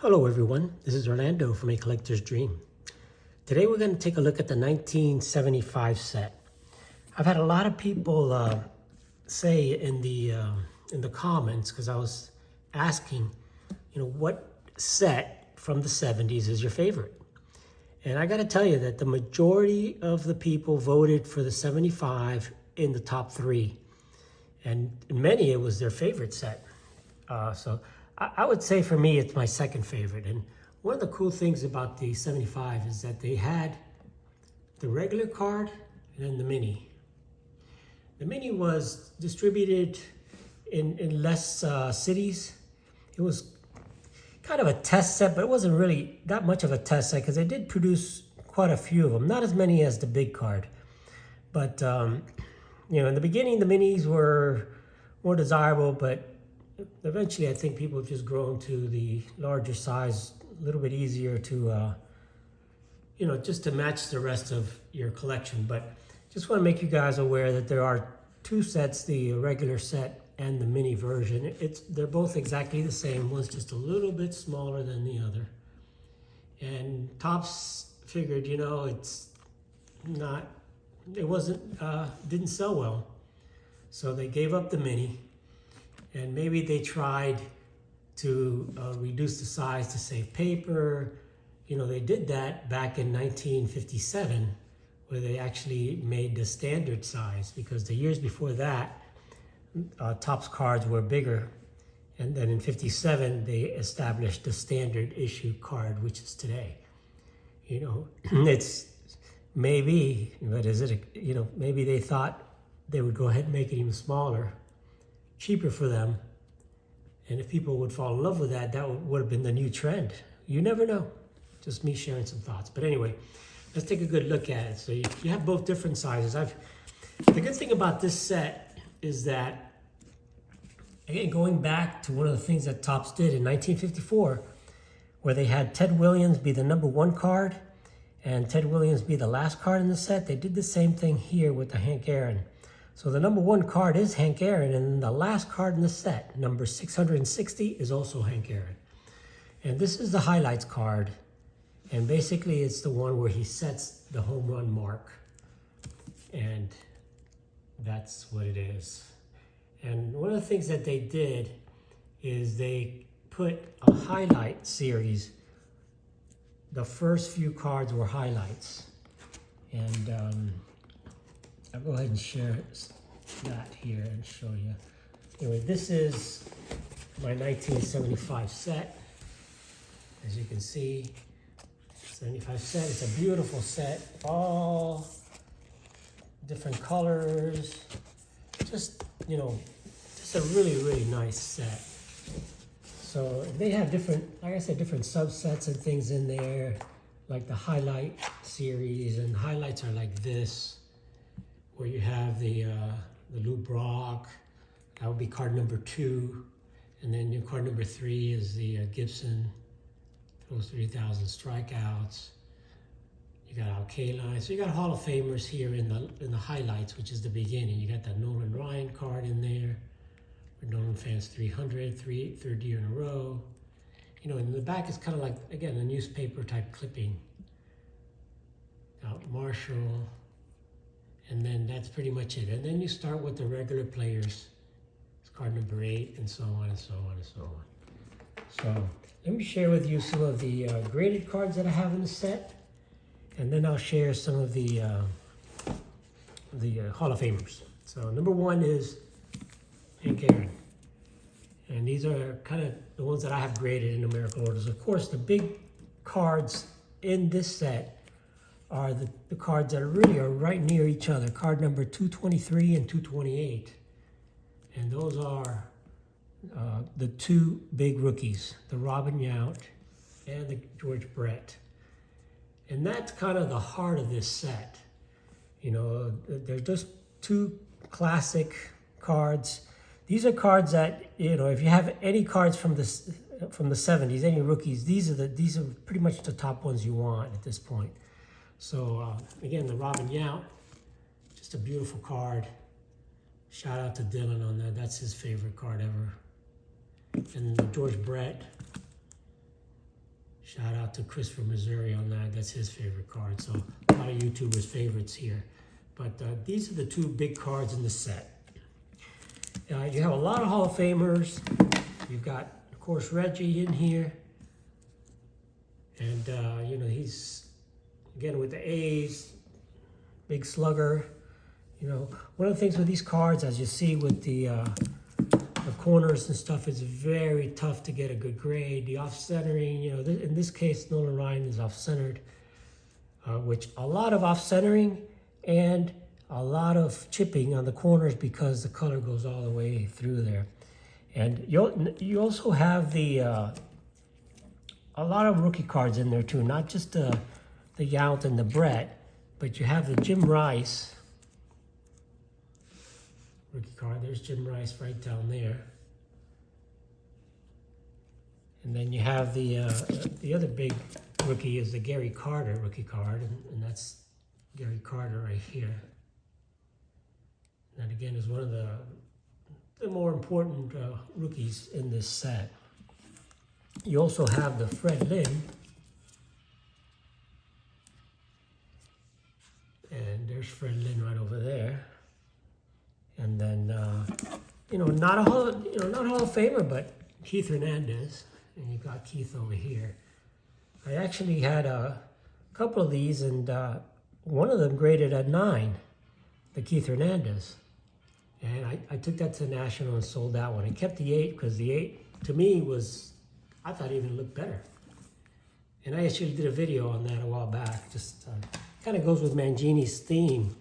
Hello everyone, this is Orlando from A Collector's Dream. Today we're going to take a look at the 1975 set. I've had a lot of people say in the comments, because I was asking, what set from the 70s is your favorite? And I got to tell you that the majority of the people voted for the 75 in the top three. And many, it was their favorite set. So I would say for me, it's my second favorite. And one of the cool things about the 75 is that they had the regular card and then the mini. The mini was distributed in less cities. It was kind of a test set, but it wasn't really that much of a test set because they did produce quite a few of them. Not as many as the big card. But, in the beginning, the minis were more desirable, but eventually, I think people have just grown to the larger size, a little bit easier to, just to match the rest of your collection. But just want to make you guys aware that there are two sets, the regular set and the mini version. They're both exactly the same. One's just a little bit smaller than the other. And Topps figured, didn't sell well. So they gave up the mini. And maybe they tried to reduce the size to save paper. They did that back in 1957, where they actually made the standard size, because the years before that, Topps cards were bigger. And then in 57, they established the standard issue card, which is today. It's maybe, but is it, maybe they thought they would go ahead and make it even smaller, cheaper for them, and if people would fall in love with that, that would have been the new trend. You never know. Just me sharing some thoughts. But anyway, let's take a good look at it. So you have both different sizes. The good thing about this set is that, again, going back to one of the things that Topps did in 1954, where they had Ted Williams be the #1 card and Ted Williams be the last card in the set, they did the same thing here with the Hank Aaron. So the #1 card is Hank Aaron, and the last card in the set, number 660, is also Hank Aaron. And this is the highlights card, and basically it's the one where he sets the home run mark, and that's what it is. And one of the things that they did is they put a highlight series. The first few cards were highlights, and I'll go ahead and share that here and show you. Anyway, this is my 1975 set. As you can see, 75 set. It's a beautiful set. All different colors. Just a really, really nice set. So they have different, like I said, different subsets and things in there, like the highlight series, and highlights are like this, where you have the Lou Brock. That would be card number 2. And then your card number 3 is the Gibson, throws 3,000 strikeouts. You got Al Kaline. So you got Hall of Famers here in the highlights, which is the beginning. You got that Nolan Ryan card in there, for Nolan fans 300, third year in a row. In the back is kind of like, again, a newspaper type clipping. Marshall. And then that's pretty much it. And then you start with the regular players. It's card number 8, and so on and so on and so on. So let me share with you some of the graded cards that I have in the set. And then I'll share some of the Hall of Famers. So number 1 is Hank Aaron. And these are kind of the ones that I have graded in numerical orders. Of course, the big cards in this set are the cards that really are right near each other. Card number 223 and 228. And those are the two big rookies, the Robin Yount and the George Brett. And that's kind of the heart of this set. They're just two classic cards. These are cards that, if you have any cards from the 70s, any rookies, these are pretty much the top ones you want at this point. So again, the Robin Yount, just a beautiful card. Shout out to Dylan on that. That's his favorite card ever. And the George Brett, Shout out to Chris from Missouri on that. That's his favorite card. So a lot of YouTubers' favorites here. But these are the two big cards in the set. You have a lot of Hall of Famers. You've got, of course, Reggie in here. And, you know, he's, again, with the A's, big slugger. You know, one of the things with these cards, as you see with the corners and stuff, is very tough to get a good grade. The off-centering, you know, in this case, Nolan Ryan is off-centered, which a lot of off-centering and a lot of chipping on the corners because the color goes all the way through there. And you also have the a lot of rookie cards in there too, not just the Yount and the Brett, but you have the Jim Rice rookie card. There's Jim Rice right down there. And then you have the other big rookie is the Gary Carter rookie card, and that's Gary Carter right here. That again is one of the more important rookies in this set. You also have the Fred Lynn. And there's Fred Lynn right over there. And then, you know, not a Hall of Famer, but Keith Hernandez. And you got Keith over here. I actually had a couple of these, and one of them graded at 9, the Keith Hernandez. And I took that to the National and sold that one. I kept the 8 because the 8, to me, was, I thought it even looked better. And I actually did a video on that a while back. Just kind of goes with Mangini's theme.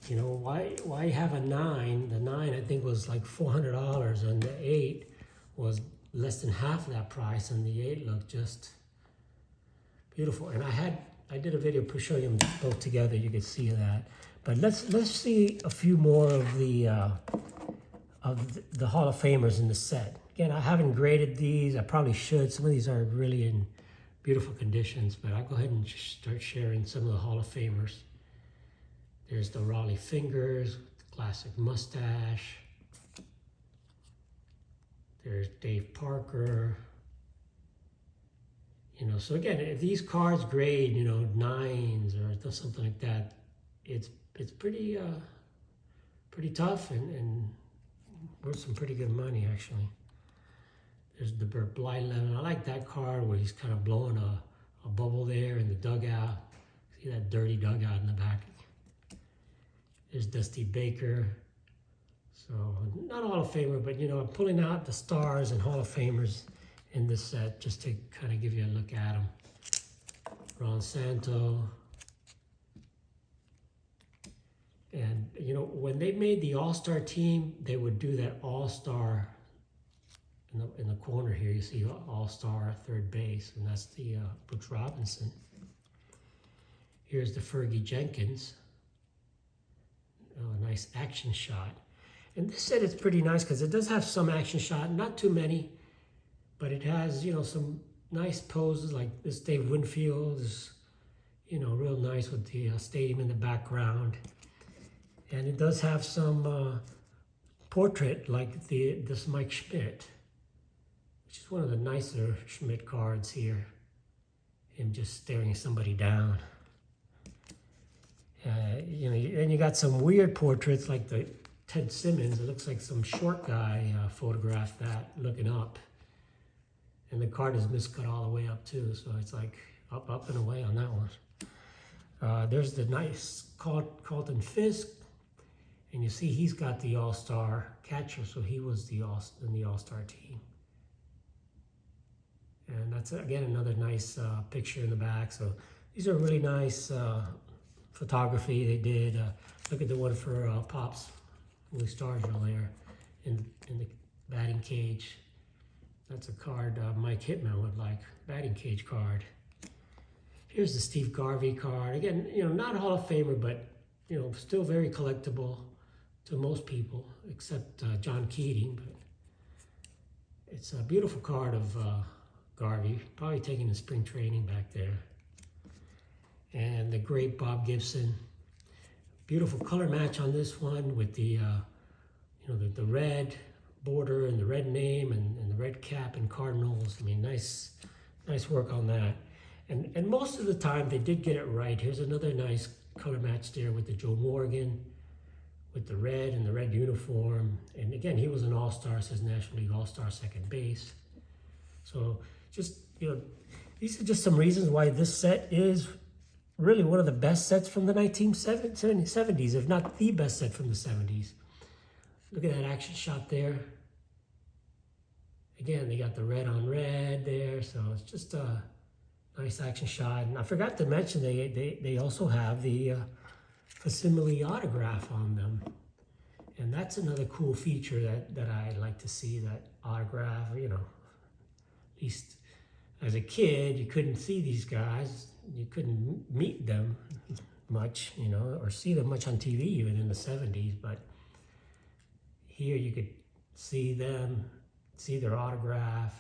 You know, why have a 9? The 9, I think, was like $400, and the 8 was less than half of that price, and the 8 looked just beautiful. And I did a video showing them both together. You could see that. But let's see a few more of the Hall of Famers in the set. Again, I haven't graded these. I probably should. Some of these are really in beautiful conditions, but I'll go ahead and just start sharing some of the Hall of Famers. There's the Raleigh Fingers, the classic mustache. There's Dave Parker. You know, so again, if these cards grade, you know, 9s or something like that, it's pretty tough and worth some pretty good money, actually. There's the Burt Blyleven. I like that card where he's kind of blowing a bubble there in the dugout. See that dirty dugout in the back. There's Dusty Baker. So not a Hall of Famer, but you know, I'm pulling out the stars and Hall of Famers in this set just to kind of give you a look at them. Ron Santo. And you know, when they made the All-Star team, they would do that All-Star in the corner here. You see All-Star third base, and that's the Brooks Robinson. Here's the Fergie Jenkins. Oh, a nice action shot. And this set is pretty nice because it does have some action shot, not too many, but it has, you know, some nice poses like this Dave Winfield is, you know, real nice with the stadium in the background. And it does have some portrait like this Mike Schmidt, which is one of the nicer Schmidt cards here. Him just staring somebody down. You know, and you got some weird portraits like the Ted Simmons. It looks like some short guy photographed that looking up. And the card is miscut all the way up too. So it's like up and away on that one. There's the nice Carlton Fisk. And you see he's got the All-Star catcher. So he was in the All-Star team. And that's, again, another nice picture in the back. So these are really nice photography they did. Look at the one for Pops, Louis Stargell there in the batting cage. That's a card Mike Hitman would like, batting cage card. Here's the Steve Garvey card. Again, you know, not a Hall of Famer, but, you know, still very collectible to most people, except John Keating. But it's a beautiful card of Garvey, probably taking the spring training back there. And the great Bob Gibson. Beautiful color match on this one with the, you know, the red border and the red name and the red cap and Cardinals. I mean, nice work on that. And most of the time they did get it right. Here's another nice color match there with the Joe Morgan, with the red and the red uniform. And again, he was an all-star, says National League All-Star second base. So just, these are just some reasons why this set is really one of the best sets from the 1970s, if not the best set from the 70s. Look at that action shot there. Again, they got the red on red there, so it's just a nice action shot. And I forgot to mention they also have the facsimile autograph on them. And that's another cool feature that I like to see, that autograph, at least as a kid, you couldn't see these guys. You couldn't meet them much, or see them much on TV even in the 70s. But here you could see them, see their autograph.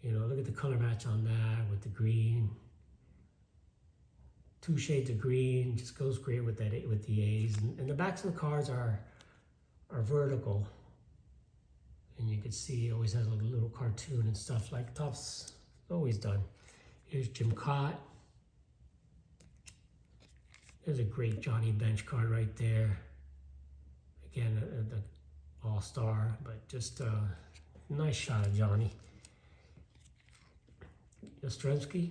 Look at the color match on that with the green. 2 shades of green, just goes great with that, with the A's. And the backs of the cards are vertical. And you can see it always has a little cartoon and stuff like Topps always done. Here's Jim Cott. There's a great Johnny Bench card right there. Again, the all-star, but just a nice shot of Johnny. Yastrzemski,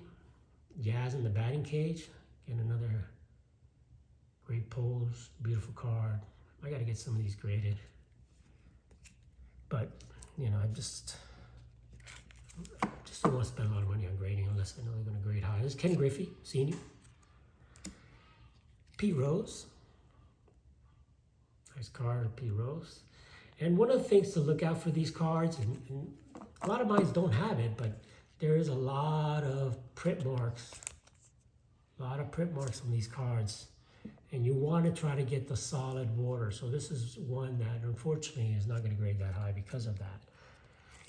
Jazz in the batting cage. Again, another great pose, beautiful card. I got to get some of these graded. But, I just don't want to spend a lot of money on grading unless I know they're going to grade high. This is Ken Griffey, Sr. Pete Rose. Nice card, Pete Rose. And one of the things to look out for these cards, and a lot of mine don't have it, but there is a lot of print marks. A lot of print marks on these cards. And you want to try to get the solid border. So this is one that unfortunately is not going to grade that high because of that.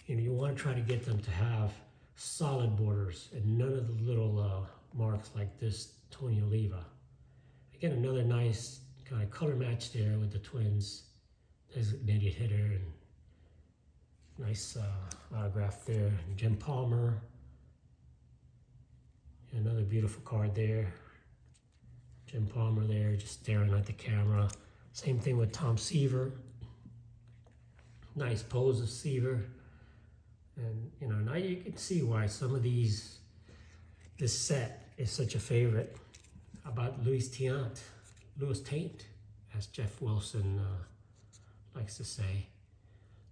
You want to try to get them to have solid borders and none of the little marks like this Tony Oliva. Again, another nice kind of color match there with the Twins designated hitter, and nice autograph there. And Jim Palmer, another beautiful card there. Jim Palmer there, just staring at the camera. Same thing with Tom Seaver. Nice pose of Seaver. And now you can see why some of this set is such a favorite. How about Louis Taint, as Jeff Wilson likes to say.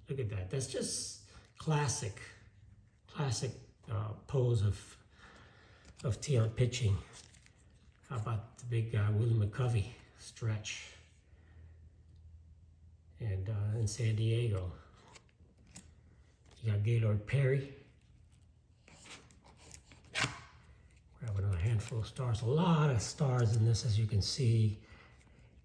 Look at that. That's just classic pose of Tiant pitching. How about the big guy, Willie McCovey, stretch. And in San Diego, you got Gaylord Perry. Grabbing a handful of stars. A lot of stars in this, as you can see.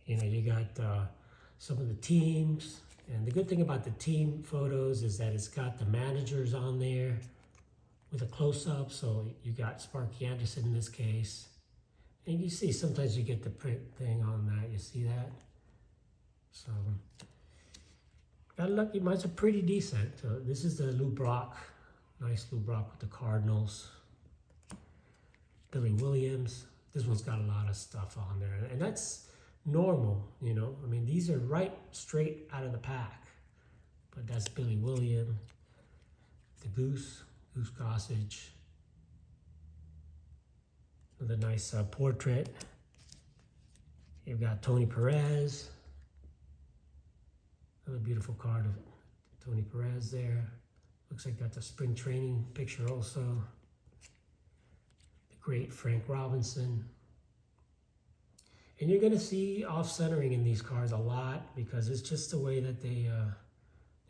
You got some of the teams. And the good thing about the team photos is that it's got the managers on there with a close-up. So you got Sparky Anderson in this case. And you see, sometimes you get the print thing on that. You see that? So, got lucky. Mine's are pretty decent. This is the Lou Brock. Nice Lou Brock with the Cardinals. Billy Williams. This one's got a lot of stuff on there. And that's normal, I mean, these are right straight out of the pack. But that's Billy Williams. The Goose Gossage. Another nice portrait. You've got Tony Perez. Another beautiful card of Tony Perez there. Looks like that's a spring training picture also. The great Frank Robinson. And you're going to see off-centering in these cards a lot because it's just the way that they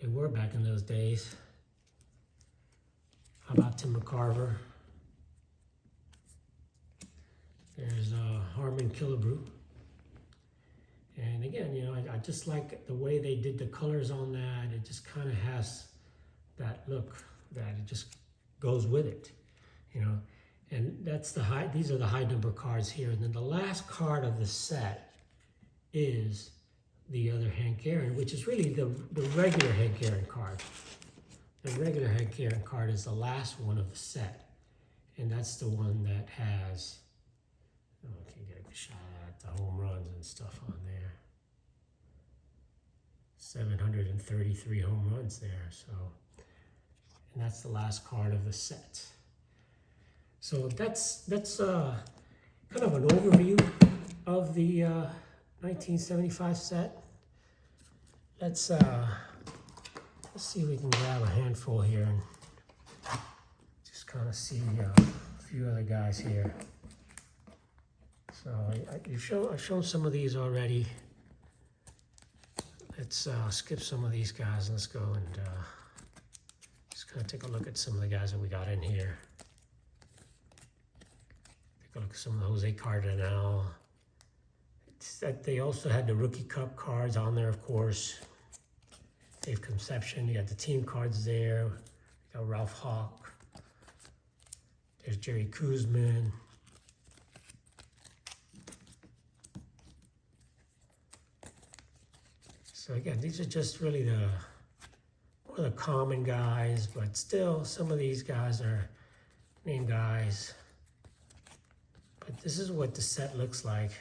were back in those days. How about Tim McCarver? There's Harmon Killebrew. And again, I just like the way they did the colors on that. It just kind of has that look that it just goes with it, And that's these are the high number cards here. And then the last card of the set is the other Hank Aaron, which is really the regular Hank Aaron card. The regular Hank Aaron card is the last one of the set. And that's the one that has, oh, I can get a shot at the home runs and stuff on there. 733 home runs there. So, and that's the last card of the set. So that's kind of an overview of the 1975 set. Let's see if we can grab a handful here and just kind of see a few other guys here. So I've shown some of these already. Let's skip some of these guys. Let's go and just kind of take a look at some of the guys that we got in here. Take a look at some of the Jose Cardinal. They also had the Rookie Cup cards on there, of course. Dave Conception, you got the team cards there. You got Ralph Hawk. There's Jerry Koosman. So again, these are just really more of the common guys, but still some of these guys are name guys. But this is what the set looks like.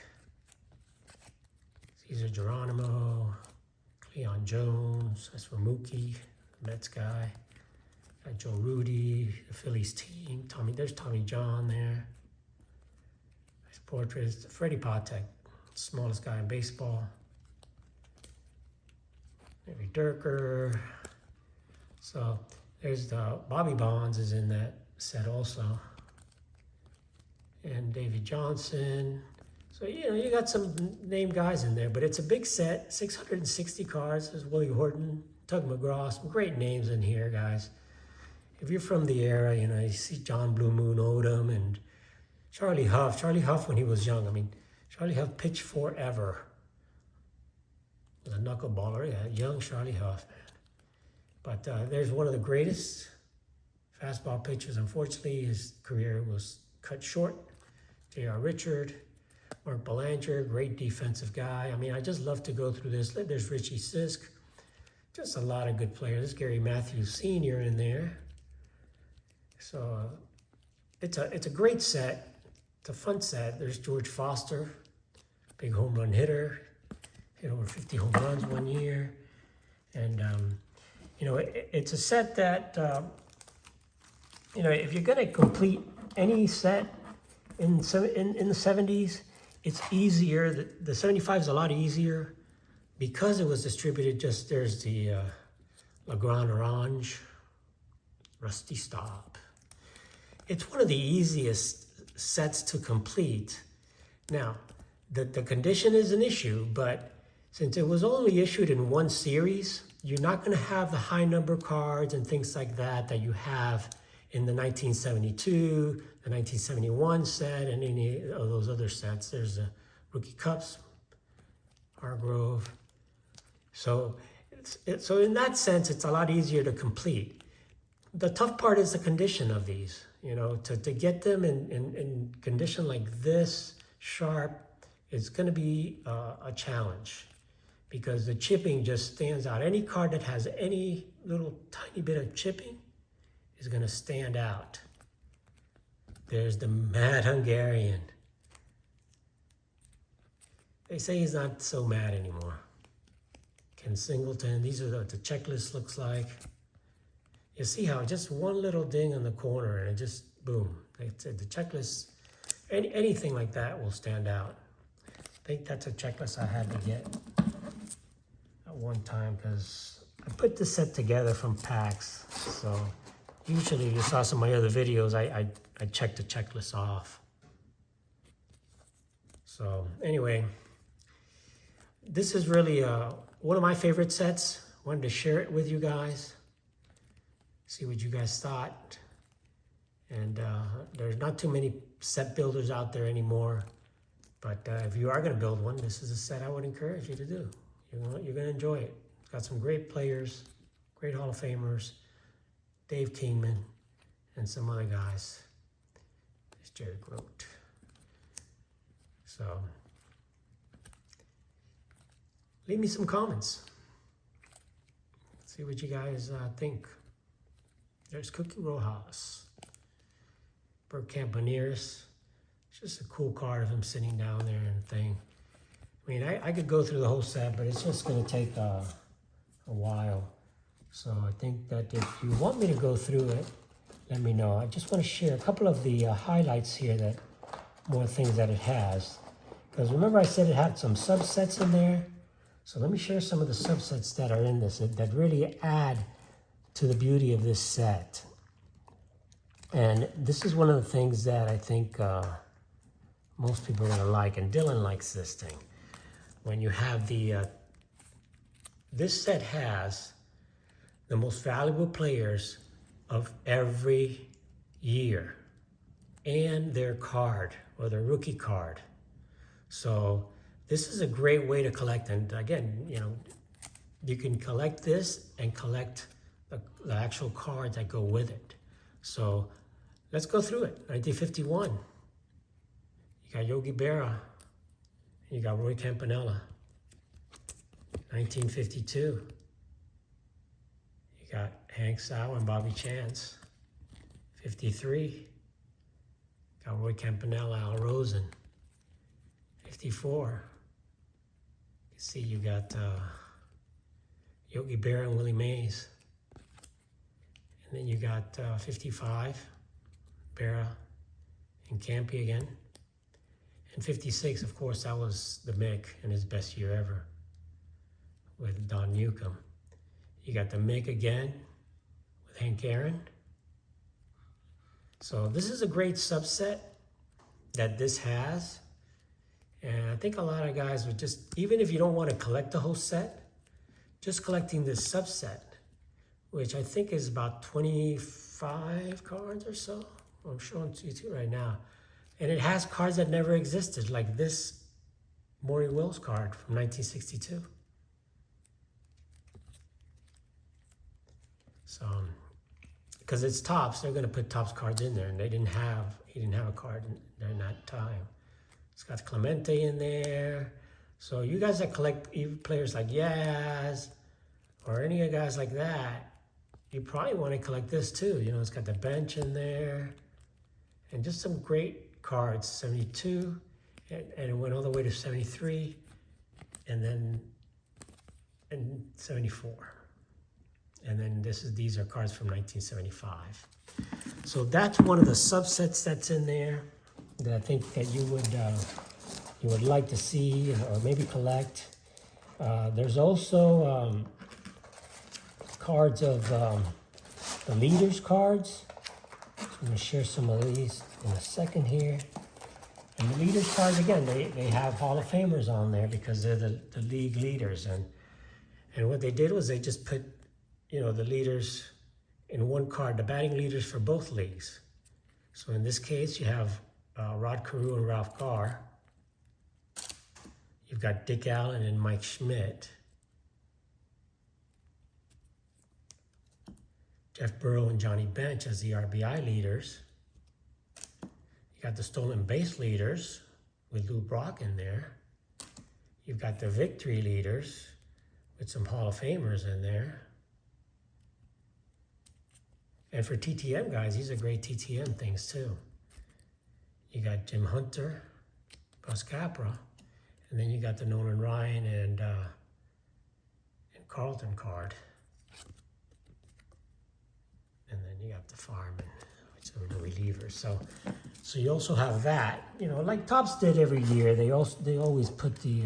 Cesar Geronimo, Cleon Jones, that's for Mookie, the Mets guy. Got Joe Rudy, the Phillies team. There's Tommy John there. Nice portraits. Freddie Patek, smallest guy in baseball. Maybe Durker. So there's the Bobby Bonds is in that set also. And Davey Johnson. So, you know, you got some name guys in there, but it's a big set, 660 cards. There's Willie Horton, Tug McGraw, some great names in here, guys. If you're from the era, you know, you see John Blue Moon Odom and Charlie Huff. Charlie Huff when he was young. I mean, Charlie Huff pitched forever. Was a knuckleballer, yeah, young Charlie Huff, man. But there's one of the greatest fastball pitchers. Unfortunately, his career was cut short. J.R. Richard. Mark Belanger, great defensive guy. I mean, I just love to go through this. There's Richie Sisk. Just a lot of good players. There's Gary Matthews Sr. in there. So it's a great set. It's a fun set. There's George Foster, big home run hitter. Hit over 50 home runs one year. And, you know, it's a set that, you know, if you're going to complete any set in the 70s, it's easier. The 75 is a lot easier because it was distributed. Just there's the Legrand Orange, Rusty Stop. It's one of the easiest sets to complete. Now, the condition is an issue, but since it was only issued in one series, you're not going to have the high number cards and things like that you have in the 1972, the 1971 set, and any of those other sets. There's the Rookie Cups, Hargrove. So in that sense, it's a lot easier to complete. The tough part is the condition of these. You know, to get them in condition like this, sharp, it's going to be a challenge because the chipping just stands out. Any card that has any little tiny bit of chipping is going to stand out. There's the Mad Hungarian. They say he's not so mad anymore. Ken Singleton. These are what the checklist looks like. You see how just one little ding on the corner and it just, boom. Like I said, the checklist, anything like that will stand out. I think that's a checklist I had to get at one time because I put this set together from packs. So usually you saw some of my other videos, I checked the checklist off. So anyway, this is really one of my favorite sets. Wanted to share it with you guys. See what you guys thought. And there's not too many set builders out there anymore. But if you are going to build one, this is a set I would encourage you to do. You're going to enjoy it. It's got some great players, great Hall of Famers, Dave Kingman, and some other guys. There's Jerry Grote. So, leave me some comments. See what you guys think. There's Cookie Rojas. Bert Campaneris. It's just a cool card of him sitting down there and thing. I mean, I could go through the whole set, but it's just going to take a while. So I think that if you want me to go through it, let me know. I just want to share a couple of the highlights here, that more things that it has. Because remember I said it had some subsets in there? So let me share some of the subsets that are in this that really add to the beauty of this set. And this is one of the things that I think most people are going to like, and Dylan likes this thing. When you have this set has the most valuable players of every year and their card, or their rookie card. So this is a great way to collect. And again, you know, you can collect this and collect the actual cards that go with it. So let's go through it. 1951, you got Yogi Berra, you got Roy Campanella. 1952, you got Hank Sauer and Bobby Chance. 53, got Roy Campanella, Al Rosen. 54, you can see you got Yogi Berra and Willie Mays. And then you got 55, Berra and Campy again. And 56, of course, that was the Mick in his best year ever with Don Newcomb. You got the Mick again with Hank Aaron. So this is a great subset that this has. And I think a lot of guys would just, even if you don't want to collect the whole set, just collecting this subset, which I think is about 25 cards or so. I'm showing to you too right now. And it has cards that never existed, like this Maury Wills card from 1962. So, because it's Topps, they're going to put Topps cards in there, and he didn't have a card during that time. It's got Clemente in there. So you guys that collect even players like Yaz or any of the guys like that, you probably want to collect this too. You know, it's got the bench in there and just some great cards. 72, and it went all the way to 73, and then 74. And then these are cards from 1975. So that's one of the subsets that's in there that I think that you would like to see or maybe collect. There's also cards of the leaders cards. So I'm going to share some of these in a second here. And the leaders cards, again, they have Hall of Famers on there because they're the league leaders. And what they did was they just put, you know, the leaders in one card, the batting leaders for both leagues. So in this case, you have Rod Carew and Ralph Garr. You've got Dick Allen and Mike Schmidt. Jeff Burrow and Johnny Bench as the RBI leaders. You got the stolen base leaders with Lou Brock in there. You've got the victory leaders with some Hall of Famers in there. And for TTM guys, these are great TTM things too. You got Jim Hunter, Gus Capra, and then you got the Nolan Ryan and Carlton card. And then you got the Fireman, which are the relievers. So you also have that. You know, like Topps did every year. They always put the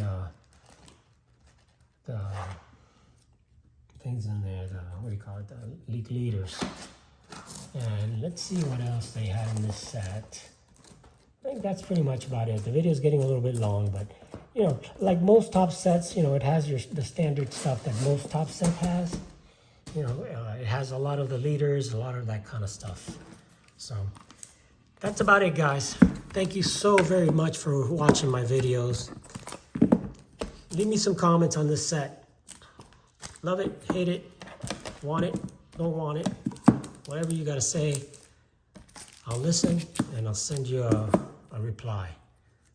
things in there. What do you call it? The league leaders. And let's see what else they had in this set. I think that's pretty much about it. The video is getting a little bit long, but you know, like most Topps sets, you know, it has the standard stuff that most Topps set has. You know, it has a lot of the leaders, a lot of that kind of stuff. So that's about it, guys. Thank you so very much for watching my videos. Leave me some comments on this set. Love it, hate it, want it, don't want it. Whatever you got to say, I'll listen and I'll send you a reply.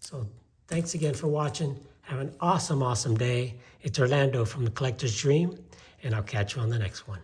So thanks again for watching. Have an awesome, awesome day. It's Orlando from The Collector's Dream, and I'll catch you on the next one.